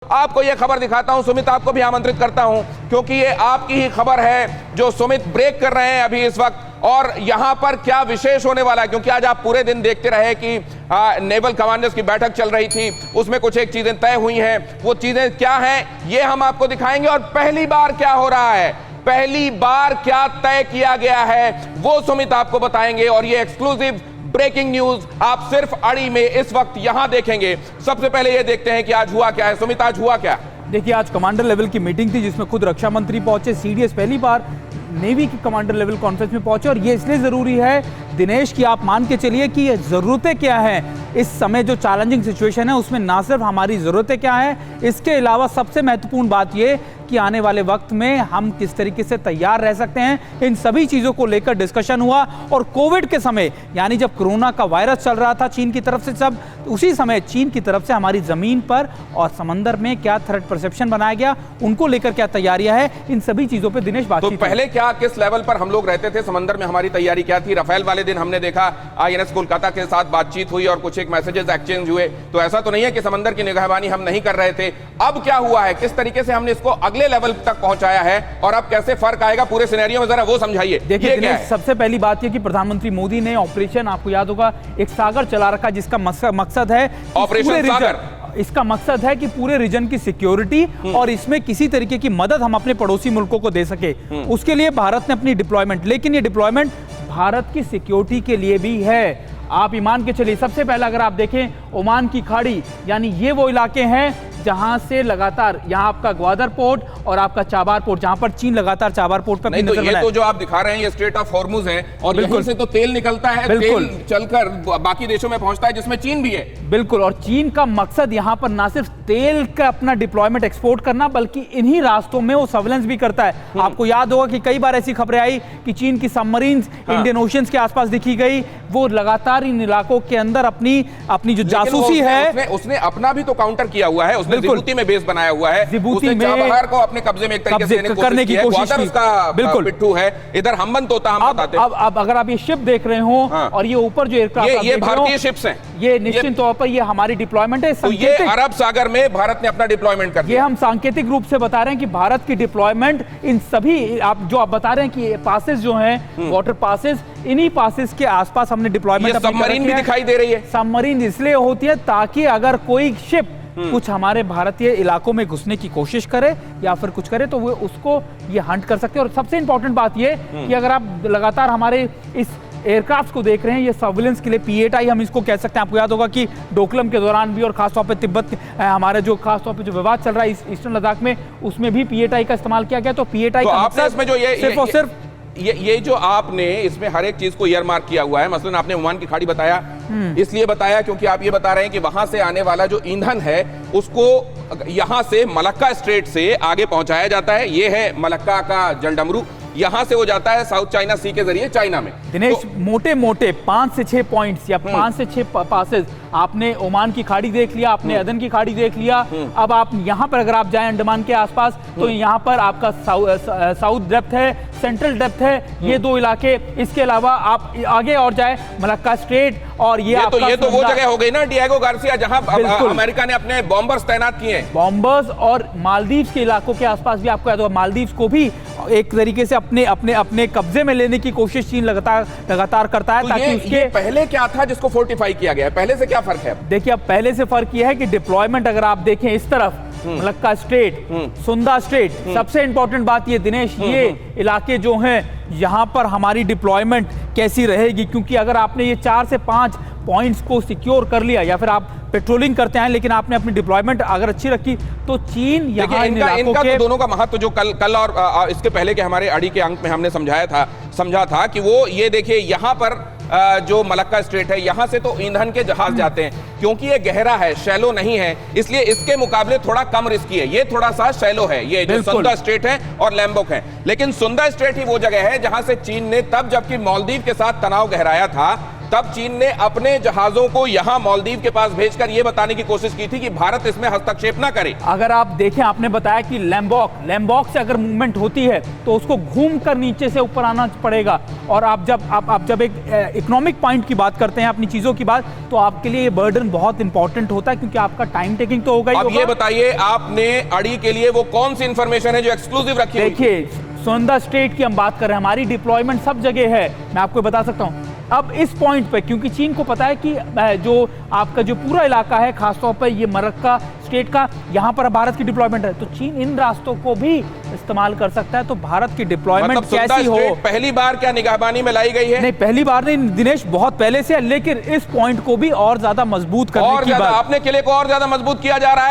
आपको यह खबर दिखाता हूं, सुमित आपको भी आमंत्रित करता हूं क्योंकि ये आपकी ही खबर है जो सुमित ब्रेक कर रहे हैं अभी इस वक्त। और यहां पर क्या विशेष होने वाला है, क्योंकि आज आप पूरे दिन देखते रहे कि नेवल कमांडर्स की बैठक चल रही थी, उसमें कुछ एक चीजें तय हुई हैं। वो चीजें क्या हैं ये हम आपको दिखाएंगे, और पहली बार क्या हो रहा है, पहली बार क्या तय किया गया है वो सुमित आपको बताएंगे। और ये एक्सक्लूसिव ब्रेकिंग न्यूज आप सिर्फ अड़ी में इस वक्त यहां देखेंगे। सबसे पहले ये देखते हैं कि आज हुआ क्या है। सुमित, आज हुआ क्या? देखिए, आज कमांडर लेवल की मीटिंग थी जिसमें खुद रक्षा मंत्री पहुंचे। सीडीएस पहली बार नेवी की कमांडर लेवल कॉन्फ्रेंस में पहुंचे, और ये इसलिए जरूरी है दिनेश कि आप मान के चलिए कि ये जरूरतें क्या हैं इस समय जो चैलेंजिंग सिचुएशन है उसमें। ना सिर्फ हमारी ज़रूरतें क्या हैं, इसके अलावा सबसे महत्वपूर्ण बात ये कि आने वाले वक्त में हम किस तरीके से तैयार रह सकते हैं, इन सभी चीज़ों को लेकर डिस्कशन हुआ। और कोविड के समय, यानी जब कोरोना का वायरस चल रहा था चीन की तरफ से, सब उसी समय चीन की तरफ से हमारी ज़मीन पर और समंदर में क्या थ्रेट परसेप्शन बनाया गया, उनको लेकर क्या तैयारियां हैं, इन सभी चीज़ों पर दिनेश बातचीत। तो पहले क्या, किस लेवल पर हम लोग रहते थे समंदर में, हमारी तैयारी क्या थी? राफेल वाले दिन हमने देखा INS कोलकाता के साथ बातचीत हुई और कुछ एक मैसेजेस एक्सचेंज हुए, तो ऐसा तो नहीं है कि समंदर की निगहबानी हम नहीं कर रहे थे। अब क्या हुआ है, किस तरीके से हमने इसको अगले लेवल तक पहुंचाया है, और अब कैसे फर्क आएगा पूरे सिनेरियो में, जरा वो समझाइए। देखिए, सबसे पहली बात यह कि प्रधानमंत्री मोदी ने ऑपरेशन, आपको याद होगा, एक सागर चला रखा जिसका मकसद है ऑपरेशन सागर। इसका मकसद है कि पूरे रीजन की सिक्योरिटी और इसमें किसी तरीके की मदद हम अपने पड़ोसी मुल्कों को दे सके। उसके लिए भारत ने अपनी डिप्लॉयमेंट, लेकिन ये डिप्लॉयमेंट भारत की सिक्योरिटी के लिए भी है। आप ईमान के चलिए, सबसे पहले अगर आप देखें ओमान की खाड़ी, यानी ये वो इलाके हैं जहां से लगातार, यहाँ आपका ग्वादर पोर्ट और आपका चाबार पोर्ट, जहां पर चीन लगातार चाबार पोर्ट पर नहीं, तो ये तो जो आप दिखा रहे हैं ये स्ट्रेट ऑफ हॉर्मुज है, और यहीं से तो तेल निकलता है, तेल चलकर बाकी देशों में पहुंचता है जिसमें चीन भी है। बिल्कुल, और चीन का मकसद यहाँ पर ना सिर्फ तेल का अपना डिप्लॉयमेंट एक्सपोर्ट करना, बल्कि इन्हीं रास्तों में वो सर्वेलेंस भी करता है। आपको याद होगा कि कई बार ऐसी खबरें आई कि चीन की सबमरीन्स इंडियन ओशियंस के आसपास दिखी गई, वो लगातार इन इलाकों के अंदर अपनी जो जासूसी है, उसने अपना भी तो काउंटर किया हुआ है। जिबूती में बेस बनाया हुआ है, जिबूती में चाबहार को अपने कब्जे में एक तरीके से करने की कोशिश की। उसका बिल्कुल पिट्ठू है, इधर हमबन तोता हम बताते हैं। अब अगर आप ये शिप देख रहे हो, और ये ऊपर जो एयरक्राफ्ट, ये भारतीय शिप्स हैं, ये निश्चित तौर पर ये हमारी डिप्लॉयमेंट है। तो ये अरब सागर में भारत ने अपना डिप्लॉयमेंट कर दिया। ये हम सांकेतिक रूप से बता रहे हैं कि भारत की डिप्लॉयमेंट इन सभी, आप जो आप बता रहे हैं कि पासेस जो हैं, वाटर पासेस, इन्हीं पासेस के आसपास हमने डिप्लॉयमेंट। सबमरीन भी दिखाई दे रही है। सबमरीन इसलिए होती है ताकि अगर कोई शिप कुछ हमारे भारतीय इलाकों में घुसने की कोशिश करे या फिर कुछ करे तो वो उसको ये हंट कर सकते हैं। और सबसे इंपॉर्टेंट बात ये कि अगर आप लगातार हमारे इस एयरक्राफ्ट को देख रहे हैं, ये सर्विलेंस के लिए P8I हम इसको कह सकते हैं। आपको याद होगा कि डोकलम के दौरान भी, और खासतौर पे तिब्बत, हमारे जो खासतौर पे जो विवाद चल रहा है ईस्टर्न लद्दाख में, उसमें भी P8I का इस्तेमाल किया गया। तो P8I का इसमें जो सिर्फ और सिर्फ ये जो आपने इसमें हर एक चीज को ईयर मार्क किया हुआ है। मसलन आपने ओमान की खाड़ी बताया, इसलिए बताया क्योंकि आप ये बता रहे हैं कि वहां से आने वाला जो ईंधन है उसको यहां से मलक्का स्ट्रेट से आगे पहुंचाया जाता है। ये है मलक्का का जलडमरू, यहां से वो जाता है साउथ चाइना सी के जरिए चाइना में। दिनेश, मोटे मोटे 5 से 6 पॉइंट्स या 5 से 6 पासेस, आपने ओमान की खाड़ी देख लिया, आपने अदन की खाड़ी देख लिया। अब आप यहां पर अगर आप जाएं अंडमान के आसपास, तो यहां पर आपका साउथ डेप्थ है, सेंट्रल डेप्थ है, ये दो इलाके। इसके अलावा आप आगे और जाए मलक्का स्ट्रेट, और ये तो वो जगह हो गई ना डिएगो गार्सिया, जहां अमेरिका ने अपने बॉम्बर्स तैनात किए हैं। बॉम्बर्स, और मालदीव्स के इलाकों के आसपास भी आपको याद होगा, मालदीव्स को भी एक तरीके से अपने कब्जे में लेने की कोशिश चीन लगातार करता है। ताकि उसके पहले क्या था जिसको फोर्टिफाई किया गया है, पहले से क्या फर्क है? देखिए, अब पहले से फर्क यह है कि डिप्लॉयमेंट अगर आप देखें इस तरफ मलक्का स्ट्रेट, सुंदा स्ट्रेट, सबसे इंपॉर्टेंट बात ये दिनेश, ये इलाके जो हैं यहाँ पर हमारी डिप्लॉयमेंट कैसी रहेगी, क्योंकि अगर आपने ये 4 से 5 पॉइंट्स को सिक्योर कर लिया, या फिर आप पेट्रोलिंग करते हैं लेकिन आपने अपनी डिप्लॉयमेंट अगर अच्छी रखी, तो चीन यहाँ इनका तो दोनों का महत्व जो कल और इसके पहले के हमारे अड़ी के अंक में हमने समझा था कि वो ये देखिए यहाँ पर जो मलक्का स्ट्रेट है, यहाँ से तो ईंधन के जहाज जाते हैं, क्योंकि ये गहरा है, शैलो नहीं है, इसलिए इसके मुकाबले थोड़ा कम रिस्की है। ये थोड़ा सा शैलो है, ये जो सुंदा स्ट्रेट है और लैम्बोक है। लेकिन सुंदा स्ट्रेट ही वो जगह है जहां से चीन ने, तब जबकि मालदीव के साथ तनाव गहराया था, तब चीन ने अपने जहाजों को यहां मालदीव के पास भेजकर यह बताने की कोशिश की थी कि भारत इसमें हस्तक्षेप ना करे। अगर आप देखें, आपने बताया कि लैम्बॉक से अगर मूवमेंट होती है तो उसको घूमकर नीचे से ऊपर आना पड़ेगा, और आप जब एक इकोनॉमिक पॉइंट की बात करते हैं, अपनी चीजों की बात, तो आपके लिए ये बर्डन बहुत इंपॉर्टेंट होता है, क्योंकि आपका टाइम टेकिंग तो होगा ही अब होगा। ये बताइए, आपने अड़ी के लिए वो कौन सी इंफॉर्मेशन है जो एक्सक्लूसिव रखी हुई? देखिए, सोनदा स्ट्रेट की हम बात कर रहे हैं, हमारी डिप्लॉयमेंट सब जगह है, मैं आपको बता सकता हूं। अब इस पॉइंट पे, क्योंकि चीन को पता है कि जो आपका जो पूरा इलाका है, खासतौर पर ये मरक्का स्टेट का, यहाँ पर भारत की डिप्लॉयमेंट है, तो चीन इन रास्तों को भी इस्तेमाल कर सकता है। तो भारत की डिप्लॉयमेंट मतलब कैसी हो, पहली बार क्या निगाहबानी में लाई गई है? नहीं, पहली बार नहीं दिनेश, बहुत पहले से है, लेकिन इस पॉइंट को भी और ज्यादा मजबूत करने की बात, अपने किले को और ज्यादा मजबूत किया जा रहा है।